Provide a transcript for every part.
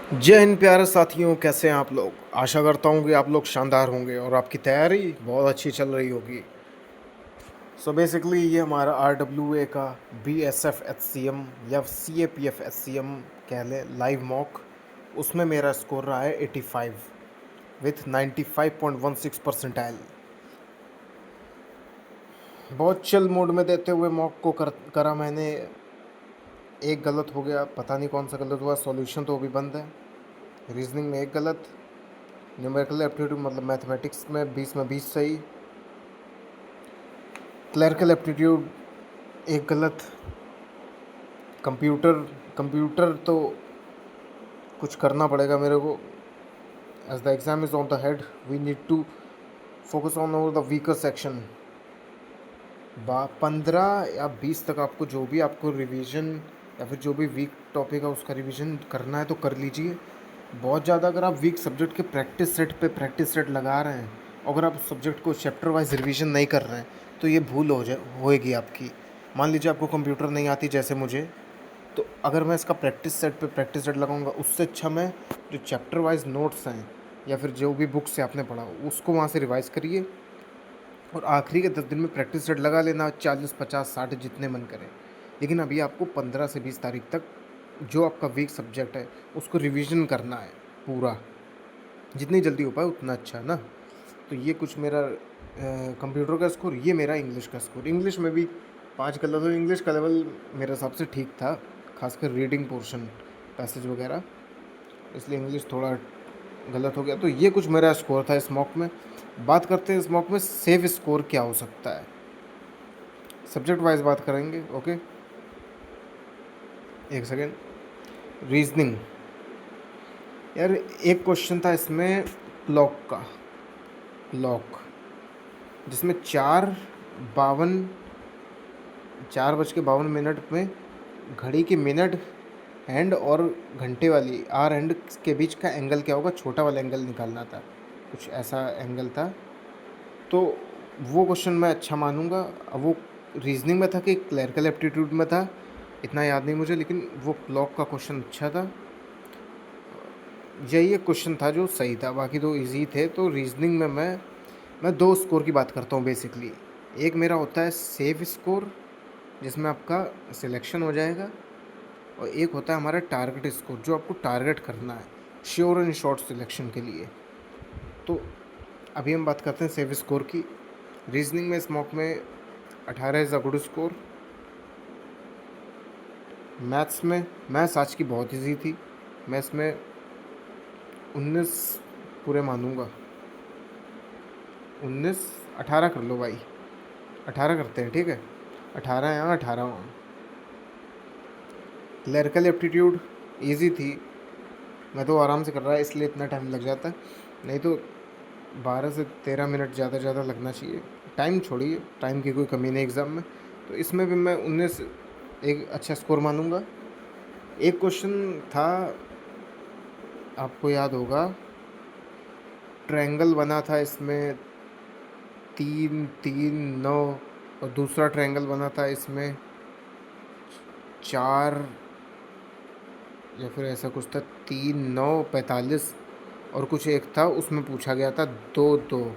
जय हिंद प्यारे साथियों, कैसे हैं आप लोग। आशा करता हूँ कि आप लोग शानदार होंगे और आपकी तैयारी बहुत अच्छी चल रही होगी। सो बेसिकली ये हमारा RWA का BSF HCM या CAPF HCM कह लें लाइव मॉक। उसमें मेरा स्कोर रहा है 85 विथ 95.16 परसेंटाइल। बहुत चिल मोड में देते हुए मॉक को करा मैंने। एक गलत हो गया, पता नहीं कौन सा गलत हुआ। सॉल्यूशन तो अभी बंद है। रीजनिंग में एक गलत, न्यूमेरिकल एप्टीट्यूड मतलब मैथमेटिक्स में 20 में 20 सही, क्लरिकल एप्टीट्यूड एक गलत, कंप्यूटर कंप्यूटर तो कुछ करना पड़ेगा मेरे को। As the exam is on the head, we need to focus on over the weaker section. 15 या 20 तक आपको जो भी आपको रिवीजन या फिर जो भी वीक टॉपिक है उसका रिवीजन करना है तो कर लीजिए। बहुत ज़्यादा अगर आप वीक सब्जेक्ट के प्रैक्टिस सेट पे प्रैक्टिस सेट लगा रहे हैं, अगर आप सब्जेक्ट को चैप्टर वाइज रिवीजन नहीं कर रहे हैं तो ये भूल होएगी आपकी। मान लीजिए आपको कंप्यूटर नहीं आती जैसे मुझे, तो अगर मैं इसका प्रैक्टिस सेट लगाऊंगा, उससे अच्छा मैं जो चैप्टर वाइज नोट्स हैं या फिर जो भी बुक से आपने पढ़ा उसको वहाँ से रिवाइज़ करिए और आखिरी के 10 दिन में प्रैक्टिस सेट लगा लेना, 40 50 60 जितने मन करें। लेकिन अभी आपको 15 से 20 तारीख तक जो आपका वीक सब्जेक्ट है उसको रिवीजन करना है पूरा। जितनी जल्दी हो पाए उतना अच्छा है ना। तो ये कुछ मेरा कंप्यूटर का स्कोर, ये मेरा इंग्लिश का स्कोर। इंग्लिश में भी 5 गलत हो। इंग्लिश का लेवल मेरे हिसाब से ठीक था, खासकर रीडिंग पोर्शन, पैसेज वगैरह, इसलिए इंग्लिश थोड़ा गलत हो गया। तो ये कुछ मेरा स्कोर था इस मॉक में। बात करते हैं इस मॉक में सेफ स्कोर क्या हो सकता है। सब्जेक्ट वाइज बात करेंगे, ओके। एक सेकेंड। रीजनिंग, यार एक क्वेश्चन था इसमें क्लॉक का, क्लॉक, जिसमें 4:52 में घड़ी की मिनट हैंड और घंटे वाली आर हैंड के बीच का एंगल क्या होगा, छोटा वाला एंगल निकालना था। कुछ ऐसा एंगल था। तो वो क्वेश्चन मैं अच्छा मानूंगा। अब वो रीजनिंग में था कि क्लरिकल एप्टीट्यूड में था, इतना याद नहीं मुझे, लेकिन वो क्लॉक का क्वेश्चन अच्छा था। यही एक क्वेश्चन था जो सही था, बाकी दो इजी थे। तो रीजनिंग में मैं दो स्कोर की बात करता हूँ बेसिकली। एक मेरा होता है सेफ स्कोर, जिसमें आपका सिलेक्शन हो जाएगा, और एक होता है हमारा टारगेट स्कोर, जो आपको टारगेट करना है श्योर एंड शॉर्ट सिलेक्शन के लिए। तो अभी हम बात करते हैं सेफ स्कोर की। रीजनिंग में इस मॉक में 18 is a good score. Maths में, मैथ्स आज की बहुत ईजी थी, मैं इसमें 19 पूरे मानूंगा। 19, 18 कर लो भाई, 18 करते हैं, ठीक है। 18 यहाँ 18 वहाँ। क्लरिकल एप्टीट्यूड ईजी थी, मैं तो आराम से कर रहा है इसलिए इतना टाइम लग जाता है, नहीं तो 12 से 13 मिनट ज़्यादा लगना चाहिए। टाइम छोड़िए, टाइम की कोई कमी नहीं एग्ज़ाम में। तो इसमें भी मैं 19 एक अच्छा स्कोर मानूंगा। एक क्वेश्चन था, आपको याद होगा, ट्रायंगल बना था इसमें 3 3 9, और दूसरा ट्रायंगल बना था इसमें 4, या फिर ऐसा कुछ था, 3 9 45, और कुछ एक था उसमें पूछा गया था 2 2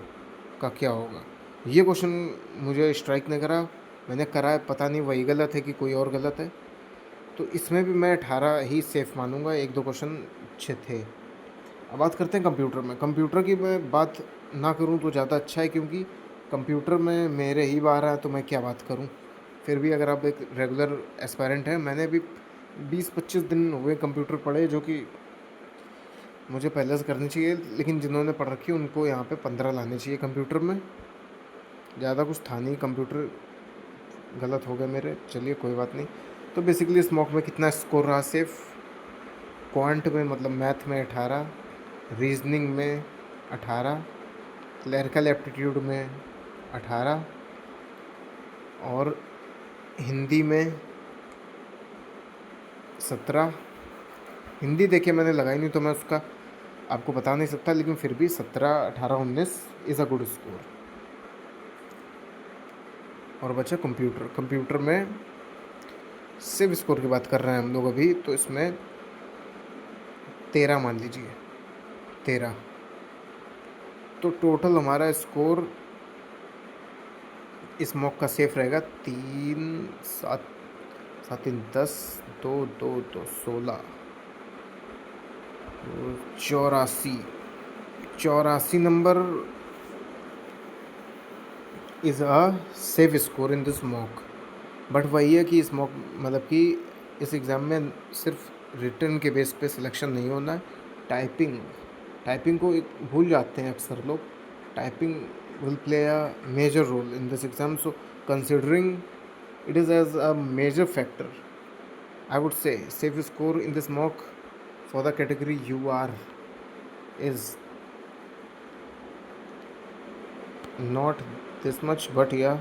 का क्या होगा। ये क्वेश्चन मुझे स्ट्राइक नहीं करा, मैंने करा है, पता नहीं वही गलत है कि कोई और गलत है। तो इसमें भी मैं 18 ही सेफ मानूंगा, एक दो क्वेश्चन अच्छे थे। अब बात करते हैं कंप्यूटर में। कंप्यूटर की मैं बात ना करूं तो ज़्यादा अच्छा है, क्योंकि कंप्यूटर में मेरे ही 12 है तो मैं क्या बात करूं। फिर भी अगर आप एक रेगुलर एस्पायरेंट हैं, मैंने भी 20-25 दिन हुए कंप्यूटर पढ़े, जो कि मुझे पहले से करनी चाहिए, लेकिन जिन्होंने पढ़ रखी है उनको यहाँ पे 15 लाने चाहिए कंप्यूटर में। ज़्यादा कुछ था नहीं, कंप्यूटर गलत हो गए मेरे, चलिए कोई बात नहीं। तो बेसिकली इस मॉक में कितना स्कोर रहा सेफ, क्वांट में मतलब मैथ में 18, रीजनिंग में 18, क्लरिकल एप्टीट्यूड में 18, और हिंदी में 17। हिंदी देखिए मैंने लगाई नहीं तो मैं उसका आपको बता नहीं सकता, लेकिन फिर भी 17 18 19 इज़ अ गुड स्कोर। और बचा कंप्यूटर। कंप्यूटर में सिर्फ स्कोर की बात कर रहे हैं हम लोग अभी, तो इसमें 13 मान लीजिए, 13। तो टोटल हमारा स्कोर इस मॉक का सेफ रहेगा 3 7 7 3 10, 2 2 2 16, 84। 84 number is a safe score in this mock. But वही है कि इस मॉक मतलब कि इस एग्ज़ाम में सिर्फ रिटर्न के बेस पे सिलेक्शन नहीं होना है, टाइपिंग टाइपिंग को भूल जाते हैं अक्सर लोग। Typing will play a major role in this exam, so considering it is as a major factor, I would say safe score in this mock for the category UR is not this much, but yeah,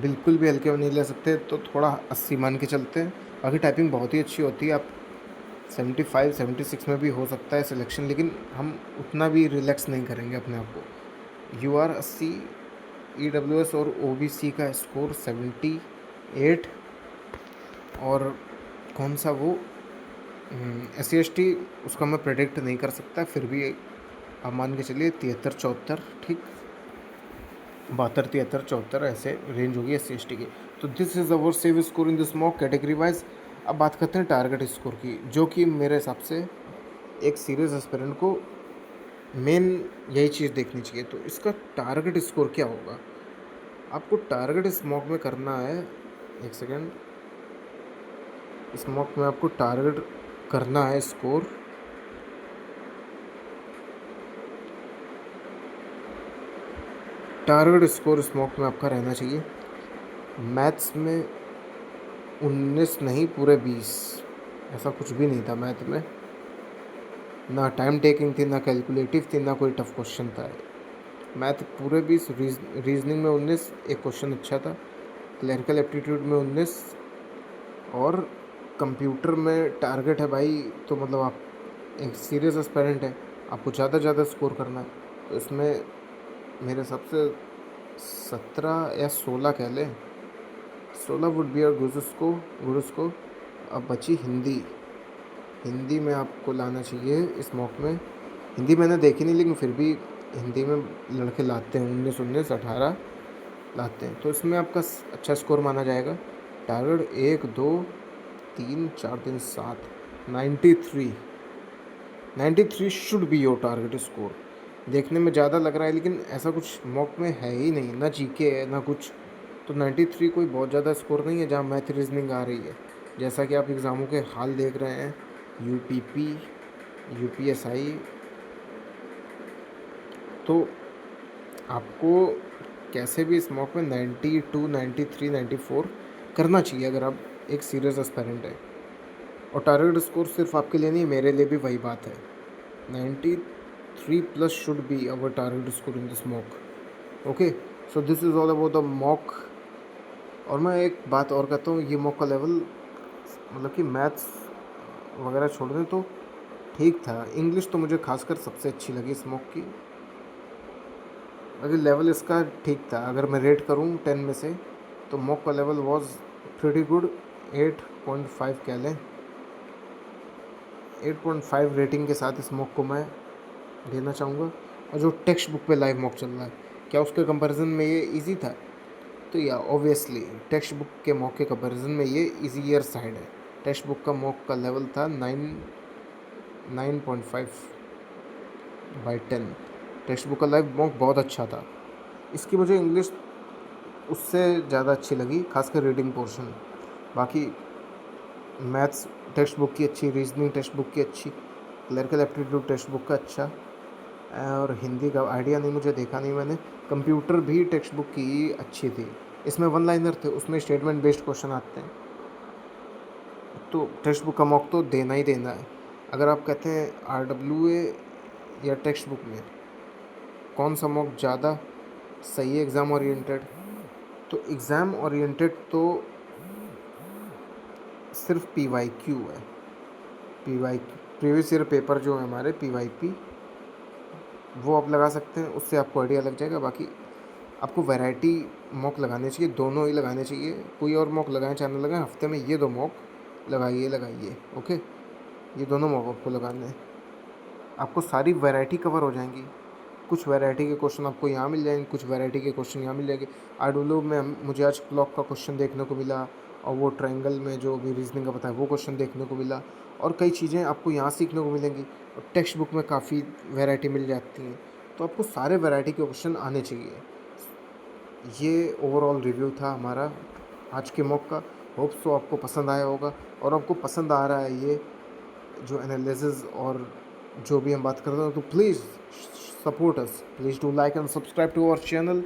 बिल्कुल भी हल्के में नहीं ले सकते, तो थोड़ा 80 मान के चलते हैं। बाकी टाइपिंग बहुत ही अच्छी होती है, आप 75 76 में भी हो सकता है सिलेक्शन, लेकिन हम उतना भी रिलैक्स नहीं करेंगे अपने आप को। UR 80, EWS और OBC का स्कोर 78, और कौन सा वो SC/ST उसका मैं प्रेडिक्ट नहीं कर सकता, फिर भी आप मान के चलिए 73 74, ठीक, 72 73 74 ऐसे रेंज होगी SC/ST की। तो this is our save score in this mock category wise. अब बात करते हैं टारगेट स्कोर की, जो कि मेरे हिसाब से एक सीरियस एस्पिरेंट को मेन यही चीज़ देखनी चाहिए। तो इसका टारगेट स्कोर क्या होगा? आपको टारगेट इस मॉक में करना है, एक सेकेंड, इस मॉक में आपको टारगेट करना है स्कोर टारगेट स्कोर स्मॉक में आपका रहना चाहिए मैथ्स में 19 नहीं, पूरे 20। ऐसा कुछ भी नहीं था मैथ में, ना टाइम टेकिंग थी, ना कैलकुलेटिव थी, ना कोई टफ क्वेश्चन था। मैथ पूरे 20, रीजनिंग में 19, एक क्वेश्चन अच्छा था, क्लरिकल एप्टीट्यूड में 19, और कंप्यूटर में टारगेट है भाई, तो मतलब आप एक सीरियस एस्पिरेंट है, आपको ज़्यादा स्कोर करना है। तो इसमें मेरे हिसाब से 17 या 16 कह लें, 16 वुड बी और गुड स्कोर। अब बची हिंदी। हिंदी में आपको लाना चाहिए इस मॉक में, हिंदी मैंने देखी नहीं लेकिन फिर भी हिंदी में लड़के लाते हैं 19 19 18 लाते हैं, तो इसमें आपका अच्छा स्कोर माना जाएगा। Target 1 2 3 4 3 7, 93 should be your target score. देखने में ज़्यादा लग रहा है लेकिन ऐसा कुछ मॉक में है ही नहीं, ना जीके है ना कुछ, तो 93 कोई बहुत ज़्यादा स्कोर नहीं है जहाँ मैथ रीजनिंग आ रही है। जैसा कि आप एग्ज़ामों के हाल देख रहे हैं, UPP UPSI, तो आपको कैसे भी इस मॉक में 92 93 94 करना चाहिए अगर आप एक सीरियस एस्पिरेंट है। और टारगेट स्कोर सिर्फ आपके लिए नहीं, मेरे लिए भी वही बात है, 93 plus should be our target score in this mock. Okay, so this is all about the mock. और मैं एक बात और कहता हूँ, ये मॉक का लेवल मतलब कि मैथ्स वगैरह छोड़ दें तो ठीक था, इंग्लिश तो मुझे खासकर सबसे अच्छी लगी इस मॉक की। अगर लेवल इसका ठीक था, अगर मैं रेट करूँ 10 में से, तो मॉक का लेवल वॉज प्रीटी गुड, 8.5 कह लें। 8.5 रेटिंग के साथ इस मॉक को मैं देना चाहूँगा। और जो टेक्स्ट बुक पे लाइव मॉक चल रहा है, क्या उसके कंपैरिजन में ये इजी था? तो या ऑब्वियसली टेक्स्ट बुक के मॉक के कंपैरिजन में ये ईजीयर साइड है। टेक्स्ट बुक का मॉक का लेवल था 9.5/10। टेक्स्ट बुक का लाइव मॉक बहुत अच्छा था, इसकी मुझे इंग्लिश उससे ज़्यादा अच्छी लगी, खासकर रीडिंग पोर्शन। बाकी मैथ्स टेक्स्ट बुक की अच्छी, रीजनिंग टेक्स्ट बुक की अच्छी, क्लरिकल एप्टीट्यूड टेक्स्ट बुक का अच्छा, और हिंदी का आइडिया नहीं, मुझे देखा नहीं मैंने। कंप्यूटर भी टेक्स्ट बुक की अच्छी थी, इसमें वन लाइनर थे, उसमें स्टेटमेंट बेस्ड क्वेश्चन आते हैं, तो टेक्स्ट बुक का मॉक तो देना ही देना है। अगर आप कहते हैं RWA या टेक्स्ट बुक में कौन सा मॉक ज़्यादा सही है एग्ज़ाम ओरिएंटेड, तो एग्ज़ाम ओरिएंटेड तो सिर्फ PYQ है। PYQ प्रीवियस ईयर पेपर जो है हमारे PYP, वो आप लगा सकते हैं, उससे आपको आइडिया लग जाएगा। बाकी आपको वैरायटी मॉक लगाने चाहिए, दोनों ही लगाने चाहिए, कोई और मॉक लगाएं चाहे ना लगाएं, हफ्ते में ये 2 मॉक लगाइए। ओके, ये दोनों मॉक आपको लगाने हैं। आपको सारी वैरायटी कवर हो जाएंगी। कुछ वैरायटी के क्वेश्चन आपको यहाँ मिल जाएंगे, कुछ वैरायटी के क्वेश्चन यहाँ मिल जाएंगे। आरडब्ल्यू में मुझे आज क्लॉक का क्वेश्चन देखने को मिला, और वो ट्रायंगल में जो भी रीजनिंग का बताया वो क्वेश्चन देखने को मिला, और कई चीज़ें आपको यहाँ सीखने को मिलेंगी। और टेक्स्ट बुक में काफ़ी वैरायटी मिल जाती हैं, तो आपको सारे वैरायटी के क्वेश्चन आने चाहिए। ये ओवरऑल रिव्यू था हमारा आज के मॉक का। होप सो आपको पसंद आया होगा, और आपको पसंद आ रहा है ये जो एनालिसिस और जो भी हम बात कर रहे हैं, तो please support us, please do like and subscribe to our channel.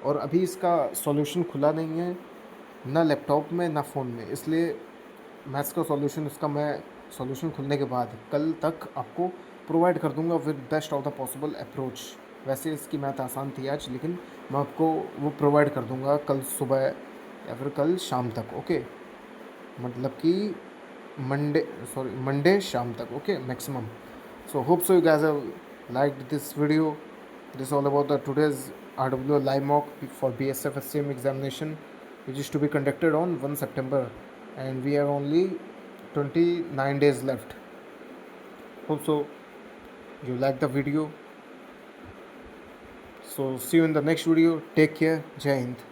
और अभी इसका सॉल्यूशन खुला नहीं है, ना लैपटॉप में ना फ़ोन में, इसलिए मैथ्स का सॉल्यूशन इसका मैं सॉल्यूशन खुलने के बाद कल तक आपको प्रोवाइड कर दूंगा with best of the possible approach. वैसे इसकी मैथ आसान थी आज, लेकिन मैं आपको वो प्रोवाइड कर दूंगा कल सुबह या फिर कल शाम तक। ओके, मतलब कि मंडे शाम तक, okay, maximum. So hope so you guys have liked this video. This is all about the today's RWL live mock for BSF SCM examination, which is to be conducted on 1 September, and we have only 29 days left. Hope so you like the video. So see you in the next video. Take care. Jai Hind.